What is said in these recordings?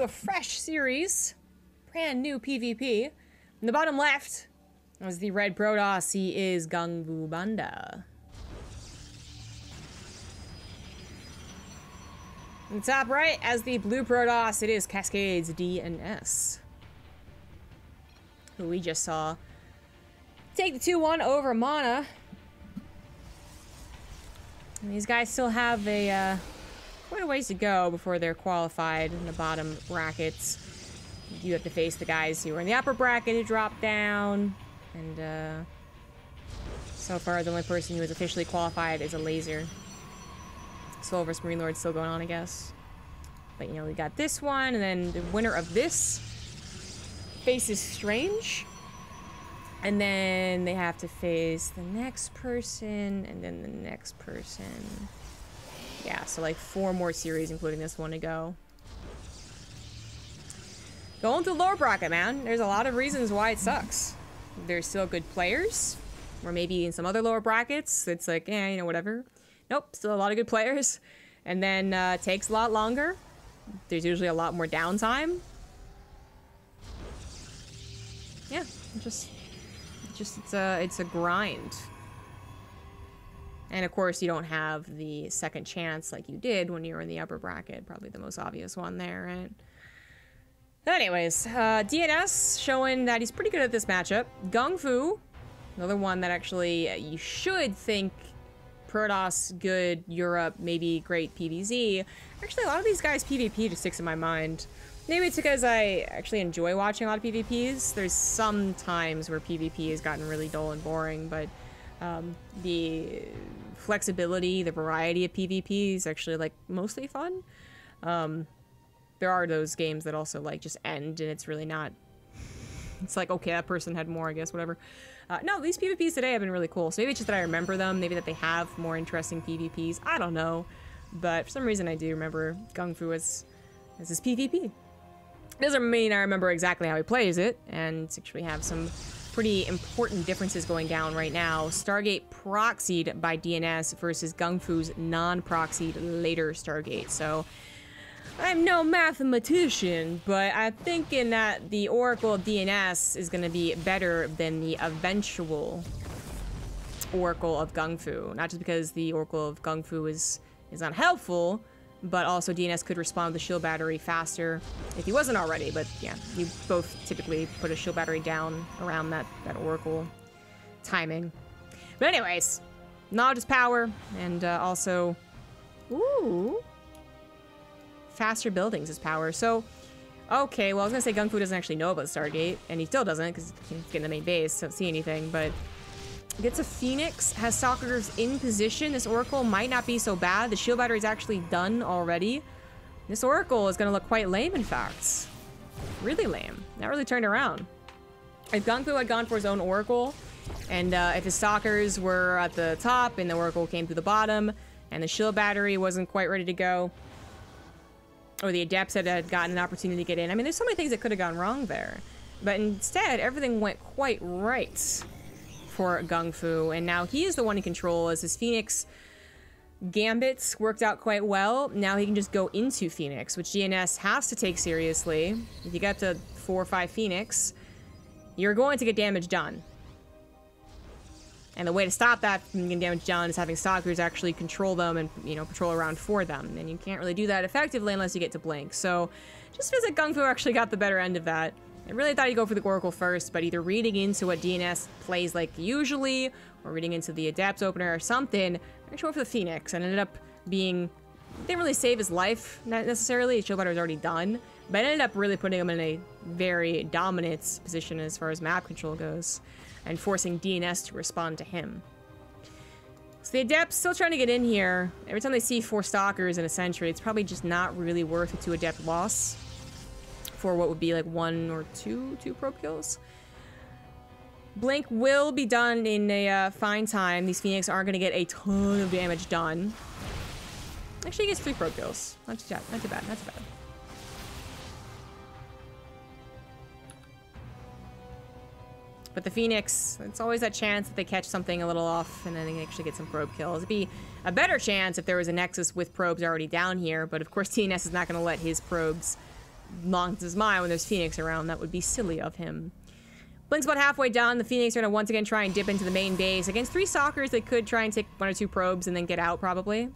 A fresh series, brand new PvP. In the bottom left was the red Protoss. He is GungFuBanda. In the top right, as the blue Protoss, it is Cascade's DnS, who we just saw take the 2-1 over Mana. And these guys still have a quite a ways to go before they're qualified in the bottom brackets. You have to face the guys who are in the upper bracket who drop down. And so far, the only person who is officially qualified is a laser. Soul vs. Marine Lord still going on, I guess. But, you know, we got this one, and then the winner of this faces Strange. And then they have to face the next person, and then the next person. Yeah, so like 4 more series, including this one, to go. Going to the lower bracket, man. There's a lot of reasons why it sucks. There's still good players, or maybe in some other lower brackets, it's like, eh, you know, whatever. Nope, still a lot of good players. And then takes a lot longer. There's usually a lot more downtime. Yeah, it's a grind. And of course, you don't have the second chance like you did when you were in the upper bracket. Probably the most obvious one there, right? Anyways, DnS showing that he's pretty good at this matchup. GungFu, another one that actually you should think Protoss, good, Europe, maybe great PvZ. Actually, a lot of these guys PvP just sticks in my mind. Maybe it's because I actually enjoy watching a lot of PvPs. There's some times where PvP has gotten really dull and boring, but the flexibility, the variety of PvP is actually like mostly fun. There are those games that also like just end and it's really not, it's like, okay, that person had more, I guess, whatever. No, these PvPs today have been really cool. So maybe it's just that I remember them, maybe that they have more interesting PvPs. I don't know. But for some reason I do remember GungFu as his PvP. Doesn't mean I remember exactly how he plays it, and actually have some pretty important differences going down right now. Stargate proxied by DnS versus GungFu's non-proxied later Stargate. So I'm no mathematician, but I'm thinking that the Oracle of DnS is going to be better than the eventual Oracle of GungFu. Not just because the Oracle of GungFu is not helpful, but also DnS could respond with the shield battery faster if he wasn't already. But yeah, you both typically put a shield battery down around that Oracle timing. But anyways, knowledge is power, and also, ooh, faster buildings is power. So, okay, well, I was gonna say GungFu doesn't actually know about Stargate, and he still doesn't because he's getting the main base, so don't see anything, but gets a Phoenix, has stalkers in position. This Oracle might not be so bad. The shield battery is actually done already. This Oracle is gonna look quite lame, in fact. Really lame. Not really turned around. If GungFu had gone for his own Oracle, and if his stalkers were at the top and the Oracle came through the bottom, and the shield battery wasn't quite ready to go, or the Adepts had gotten an opportunity to get in. I mean, there's so many things that could have gone wrong there. But instead, everything went quite right for GungFu, and now he is the one in control as his Phoenix gambits worked out quite well. Now he can just go into Phoenix, which DnS has to take seriously. If you get to 4 or 5 Phoenix, you're going to get damage done. And the way to stop that from getting damage done is having stalkers actually control them and, you know, patrol around for them. And you can't really do that effectively unless you get to Blink. So just feels like GungFu actually got the better end of that. I really thought he'd go for the Oracle first, but either reading into what DnS plays like usually, or reading into the Adepts opener or something, I actually went for the Phoenix, and ended up being, didn't really save his life, not necessarily, his shield battery was already done, but ended up really putting him in a very dominant position as far as map control goes, and forcing DnS to respond to him. So the Adepts still trying to get in here. Every time they see 4 Stalkers in a Sentry, it's probably just not really worth a 2 Adept loss for what would be like 1 or 2 probe kills. Blink will be done in a fine time. These Phoenix aren't going to get a ton of damage done. Actually, he gets 3 probe kills. Not too bad, not too bad, not too bad. But the Phoenix, it's always that chance that they catch something a little off and then they actually get some probe kills. It'd be a better chance if there was a Nexus with probes already down here, but of course DnS is not going to let his probes lost his mind when there's Phoenix around. That would be silly of him. Blink's about halfway done. The Phoenix are going to once again try and dip into the main base. Against 3 Stalkers, they could try and take 1 or 2 probes and then get out, probably.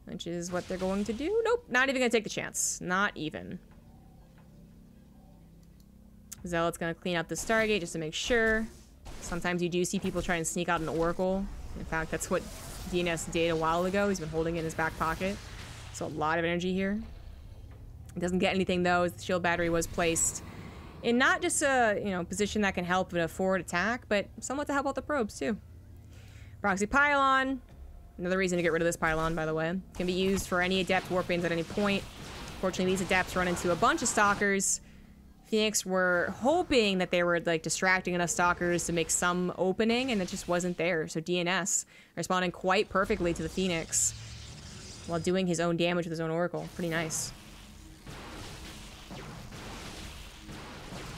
Which is what they're going to do. Nope, not even going to take the chance. Not even. Zealot's going to clean up the Stargate just to make sure. Sometimes you do see people try and sneak out an Oracle. In fact, that's what DnS did a while ago. He's been holding it in his back pocket. So a lot of energy here. It doesn't get anything, though, as the shield battery was placed in not just a, you know, position that can help in a forward attack, but somewhat to help out the probes, too. Proxy Pylon. Another reason to get rid of this pylon, by the way. Can be used for any Adept warp-ins at any point. Fortunately, these Adepts run into a bunch of Stalkers. Phoenix were hoping that they were, like, distracting enough Stalkers to make some opening, and it just wasn't there. So DnS responding quite perfectly to the Phoenix while doing his own damage with his own Oracle. Pretty nice.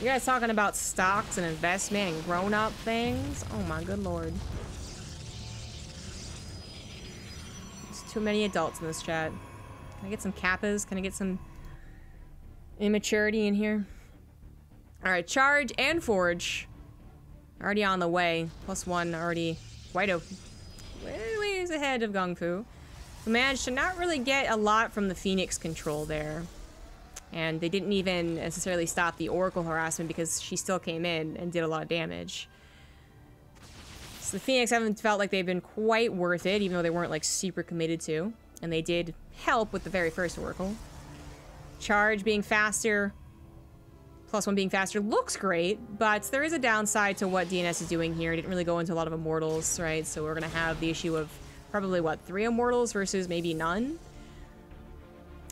You guys talking about stocks and investment and grown-up things? Oh my good lord. There's too many adults in this chat. Can I get some Kappas? Can I get some immaturity in here? Alright, Charge and Forge. Already on the way. +1 already quite a ways ahead of GungFu. We managed to not really get a lot from the Phoenix control there. And they didn't even necessarily stop the Oracle harassment because she still came in and did a lot of damage. So the Phoenix haven't felt like they've been quite worth it, even though they weren't like super committed to. And they did help with the very first Oracle. Charge being faster, +1 being faster looks great, but there is a downside to what DnS is doing here. It didn't really go into a lot of Immortals, right? So we're gonna have the issue of probably, what, 3 Immortals versus maybe none?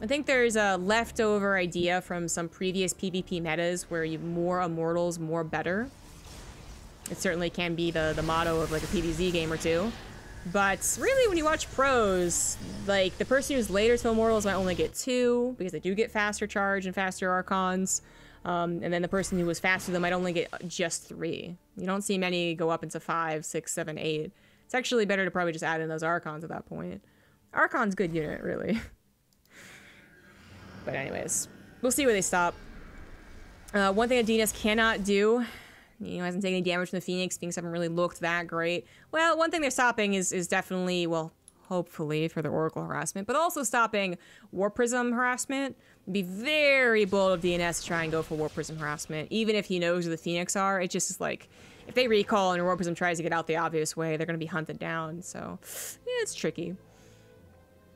I think there's a leftover idea from some previous PvP metas where you more Immortals, more better. It certainly can be the motto of like a PvZ game or two. But really, when you watch pros, like the person who's later to Immortals might only get 2 because they do get faster Charge and faster Archons. And then the person who was faster than them might only get just 3. You don't see many go up into 5, 6, 7, 8. It's actually better to probably just add in those Archons at that point. Archon's good unit, really. But anyways, we'll see where they stop. One thing that DnS cannot do, you know, hasn't taken any damage from the Phoenix. Phoenix haven't really looked that great. Well, one thing they're stopping is definitely, well, hopefully for the Oracle harassment, but also stopping Warp Prism harassment. It'd be very bold of DnS to try and go for Warp Prism harassment, even if he knows where the Phoenix are. It just is like, if they recall and Warp Prism tries to get out the obvious way, they're going to be hunted down. So, yeah, it's tricky.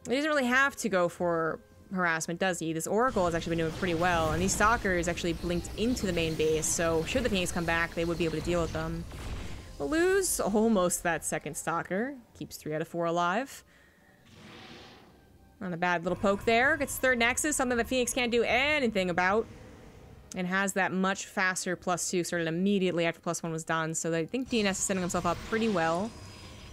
He doesn't really have to go for harassment, does he? This Oracle has actually been doing pretty well, and these Stalkers actually blinked into the main base, so should the Phoenix come back, they would be able to deal with them. We'll lose almost that second Stalker. Keeps 3 out of 4 alive. Not a bad little poke there. Gets 3rd Nexus, something that Phoenix can't do anything about. And has that much faster +2 started immediately after +1 was done, so I think DnS is setting himself up pretty well.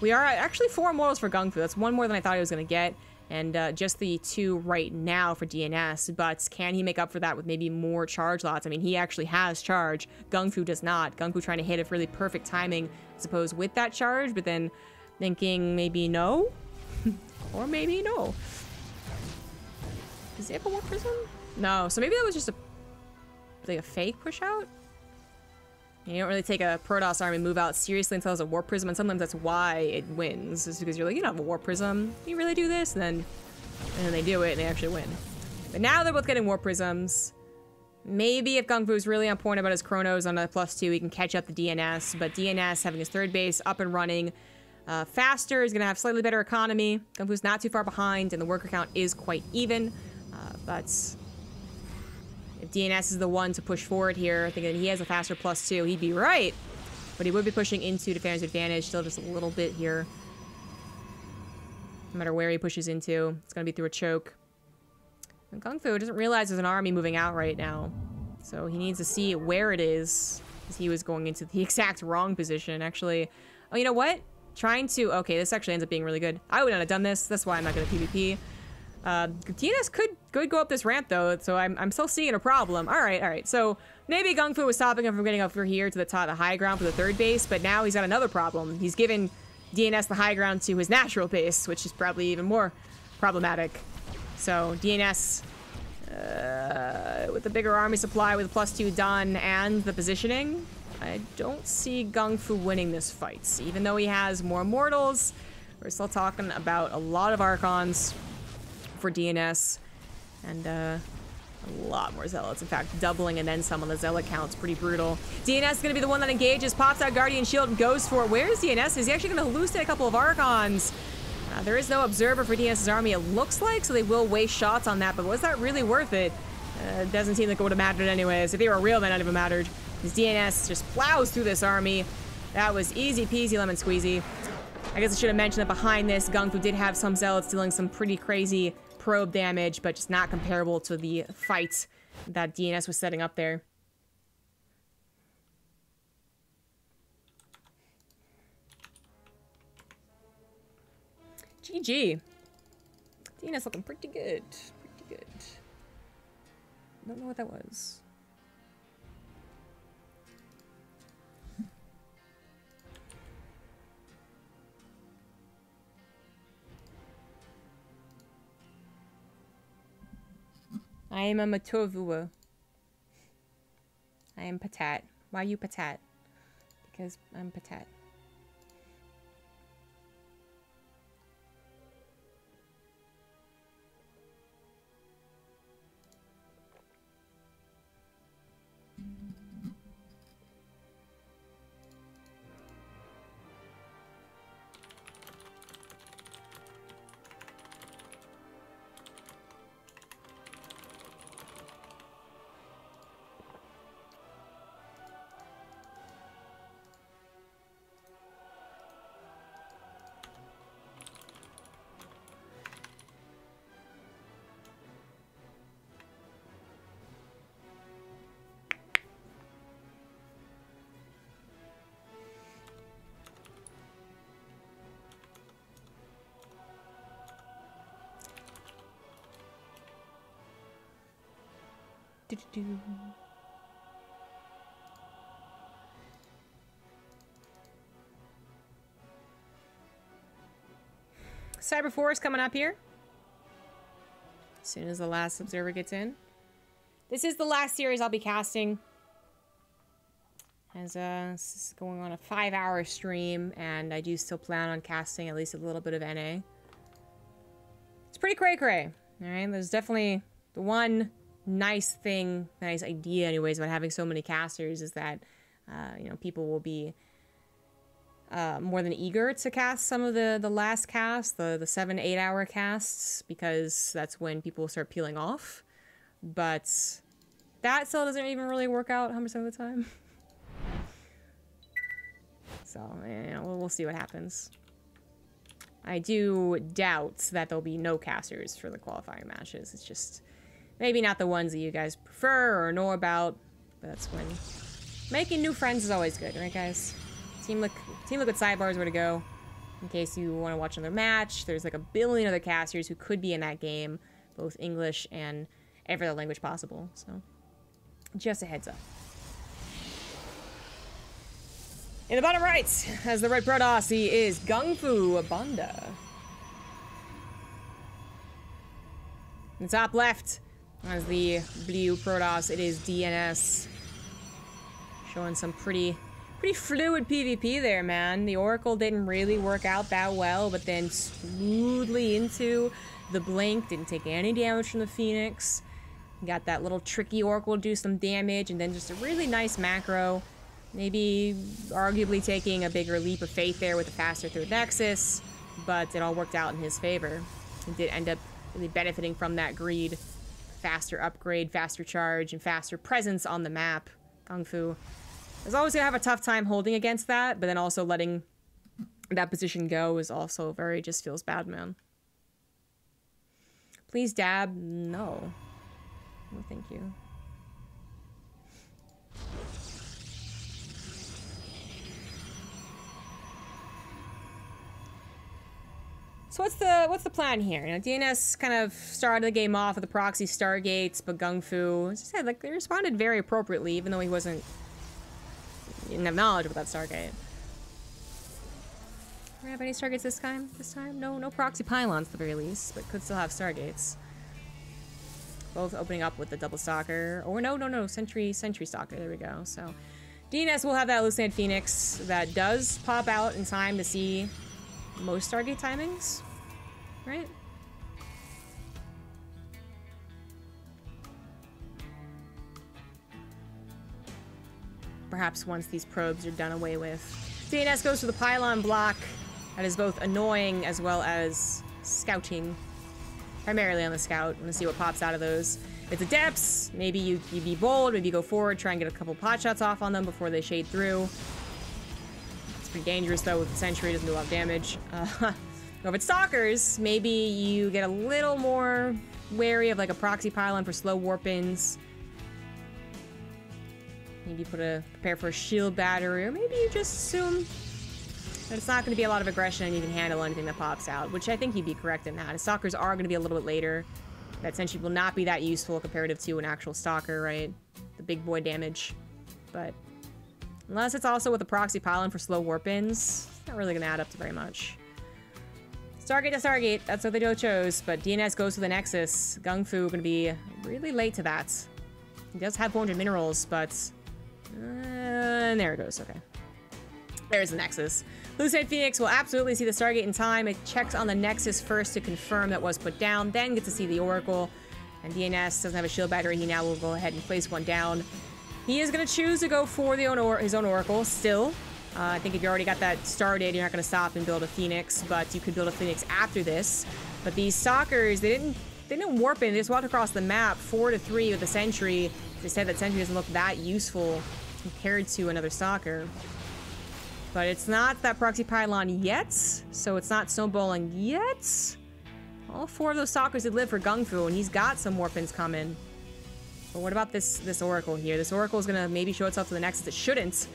We are at actually 4 Immortals for GungFu. That's 1 more than I thought he was going to get. And just the 2 right now for DnS, but can he make up for that with maybe more charge lots? I mean, he actually has charge. GungFu does not. GungFu trying to hit a really perfect timing, I suppose, with that charge, but then thinking maybe no? Or maybe no. Does he have a Warp Prism? No, so maybe that was just like a fake push out? You don't really take a Protoss army move out seriously until there's a Warp Prism, and sometimes that's why it wins. Is because you're like, you don't have a Warp Prism. You really do this? And then they do it, and they actually win. But now they're both getting Warp Prisms. Maybe if GungFu's really on point about his Chronos on a +2, he can catch up the DnS. But DnS, having his 3rd base up and running faster, is going to have slightly better economy. GungFu's not too far behind, and the worker count is quite even. But if DnS is the one to push forward here, thinking that he has a faster +2, he'd be right. But he would be pushing into Defender's Advantage, still just a little bit here. No matter where he pushes into, it's going to be through a choke. And GungFu doesn't realize there's an army moving out right now. So he needs to see where it is, because he was going into the exact wrong position, actually. Oh, you know what? Trying to... Okay, this actually ends up being really good. I would not have done this. That's why I'm not going to PvP. DnS could go up this ramp, though, so I'm still seeing a problem. Alright. So maybe GungFu was stopping him from getting up through here to the top, the high ground for the 3rd base, but now he's got another problem. He's given DnS the high ground to his natural base, which is probably even more problematic. So DnS With the bigger army supply with +2 done and the positioning, I don't see GungFu winning this fight. Even though he has more mortals, we're still talking about a lot of Archons for DNS and a lot more Zealots. In fact, doubling and then some on the Zealot count's pretty brutal. DNS is going to be the one that engages, pops out Guardian Shield and goes for it. Where's DNS? Is he actually going to hallucinate a couple of Archons? There is no Observer for DNS's army, it looks like, so they will waste shots on that, but was that really worth it? Doesn't seem like it would have mattered anyways. If they were real, then not even mattered. His DNS just plows through this army. That was easy peasy lemon squeezy. I guess I should have mentioned that behind this, GungFu did have some Zealots dealing some pretty crazy probe damage, but just not comparable to the fight that DNS was setting up there. GG. DNS looking pretty good. Pretty good. Don't know what that was. I am a Matovua. I am Patat. Why you Patat? Because I'm Patat. Cyber Force coming up here. As soon as the last observer gets in. This is the last series I'll be casting. As this is going on a 5-hour stream, and I do still plan on casting at least a little bit of NA. It's pretty cray-cray. Alright, there's definitely the one nice thing, nice idea anyways, about having so many casters is that, you know, people will be more than eager to cast some of the last casts, the 7-8 hour casts, because that's when people start peeling off. But that still doesn't even really work out 100% of the time. So, you know, we'll see what happens. I do doubt that there'll be no casters for the qualifying matches. It's just maybe not the ones that you guys prefer or know about, but that's when making new friends is always good, right, guys? Team look at sidebars where to go in case you want to watch another match. There's like a billion other casters who could be in that game, both English and every other language possible. So, just a heads up. In the bottom right, as the red Protoss, he is GungFuBanda. In the top left, as the blue Protoss, it is DNS. Showing some pretty fluid PvP there, man. The Oracle didn't really work out that well, but then smoothly into the Blink. Didn't take any damage from the Phoenix. Got that little tricky Oracle to do some damage, and then just a really nice macro. Maybe arguably taking a bigger leap of faith there with a faster third Nexus, but it all worked out in his favor. He did end up really benefiting from that greed. Faster upgrade, faster charge, and faster presence on the map. GungFu is always gonna have a tough time holding against that, but then also letting that position go is also very, just feels bad, man. Please dab? No. No, thank you. So what's the plan here? You know, DNS kind of started the game off with the proxy Stargates, but GungFu, as I said, like, they responded very appropriately, even though he didn't have knowledge about that Stargate. Do we have any Stargates this time? No proxy pylons at the very least, but could still have Stargates. Both opening up with the double stalker. Or no, sentry stalker. There we go. So DnS will have that Lucid Phoenix that does pop out in time to see most Stargate timings, right? Perhaps once these probes are done away with. DnS goes to the pylon block. That is both annoying as well as scouting. Primarily on the scout. I'm gonna see what pops out of those. It's a depths. Maybe you be bold. Maybe you go forward, try and get a couple pot shots off on them before they shade through. It's pretty dangerous though with the sentry. Doesn't do a lot of damage. If it's stalkers, maybe you get a little more wary of like a proxy pylon for slow warp-ins. Maybe prepare for a shield battery, or maybe you just assume that it's not going to be a lot of aggression and you can handle anything that pops out, which I think you'd be correct in that. The stalkers are going to be a little bit later. That sentry will not be that useful comparative to an actual stalker, right? The big boy damage. But unless it's also with a proxy pylon for slow warp-ins, it's not really going to add up to very much. Stargate to Stargate, that's what they chose, but DnS goes to the Nexus. GungFu going to be really late to that. He does have 400 minerals, but... and there it goes, okay. There's the Nexus. Lucid Phoenix will absolutely see the Stargate in time. It checks on the Nexus first to confirm that was put down, then gets to see the Oracle. And DnS doesn't have a shield battery. He now will go ahead and place one down. He is going to choose to go for his own Oracle still. I think if you already got that started, you're not going to stop and build a Phoenix, but you could build a Phoenix after this. But these stalkers, they didn't warp in. They just walked across the map 4-3 with the sentry. They said that sentry doesn't look that useful compared to another stalker. But it's not that proxy pylon yet, so it's not snowballing yet. All 4 of those stalkers did live for GungFu, and he's got some warp-ins coming. But what about this Oracle here? This Oracle is gonna maybe show itself to the Nexus. It shouldn't,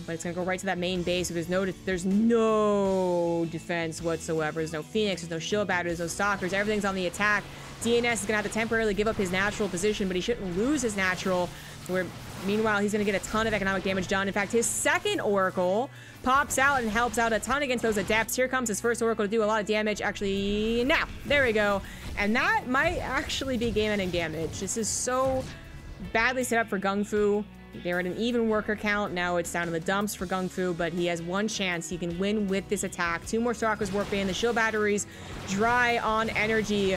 but it's gonna go right to that main base. So there's no defense whatsoever. There's no Phoenix, there's no shield battery, there's no stalkers. Everything's on the attack. DnS is gonna have to temporarily give up his natural position, but he shouldn't lose his natural. Meanwhile, he's going to get a ton of economic damage done. In fact, his second Oracle pops out and helps out a ton against those adepts. Here comes his first Oracle to do a lot of damage. Actually, now, there we go. And that might actually be game-ending damage. This is so badly set up for GungFu. They're at an even worker count. Now it's down in the dumps for GungFu, but he has one chance. He can win with this attack. 2 more stalkers warp in. The shield batteries dry on energy.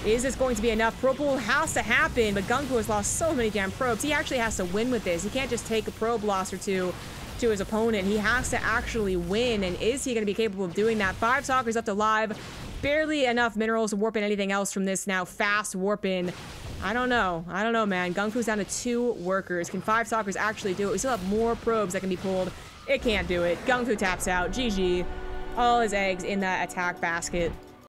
Is this going to be enough? Probe pool has to happen, but GungFu has lost so many damn probes. He actually has to win with this. He can't just take a probe loss or 2 to his opponent. He has to actually win, and is he going to be capable of doing that? 5 stalkers left alive. Barely enough minerals to warp in anything else from this now fast warp in. I don't know, man. GungFu's down to 2 workers. Can 5 stalkers actually do it? We still have more probes that can be pulled. It can't do it. GungFu taps out. GG. All his eggs in that attack basket.